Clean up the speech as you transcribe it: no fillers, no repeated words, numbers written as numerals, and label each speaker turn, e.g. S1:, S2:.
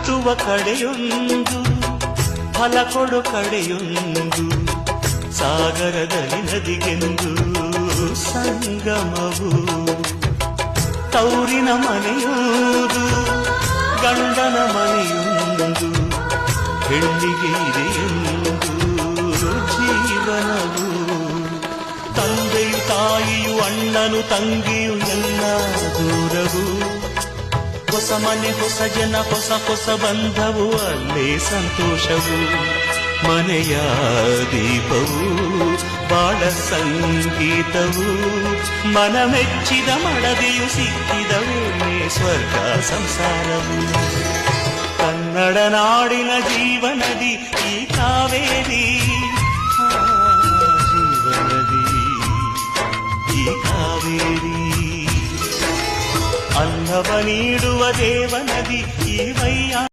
S1: ಹುಟ್ಟುವ ಕಡೆಯೊಂದು ಫಲ ಕೊಡು ಕಡೆಯೊಂದು ಸಾಗರದಲ್ಲಿ ನದಿಗೆಂದು ಸಂಗಮವು ತೌರಿನ ಮನೆಯುವುದು ಗಂಡನ ಮನೆಯೊಂದು ಹೆಣ್ಣಿಗೆ ಇದೆಯೊಂದು ಜೀವನವು ತಂದೆಯು ತಾಯಿಯು ಅಣ್ಣನು ತಂಗಿಯು ಎಲ್ಲ ದೂರವು ಹೊಸ ಮನೆ ಹೊಸ ಜನ ಹೊಸ ಹೊಸ ಬಂಧವು ಅಲ್ಲೇ ಸಂತೋಷವು ಮನೆಯ ದೀಪವು ಬಾಳ ಸಂಗೀತವು ಮನ ಮೆಚ್ಚಿದ ಮಡದಿಯು ಸಿಕ್ಕಿದವೇ ಸ್ವರ್ಗ ಸಂಸಾರವು ಕನ್ನಡ ನಾಡಿನ ಜೀವನದಿ ಈ ಕಾವೇರಿ ಜೀವನದಿ ಈ ಕಾವೇರಿ ಅನ್ನವ ನೀಡುವ ದೇವನದಿ ಈ ವೈಯ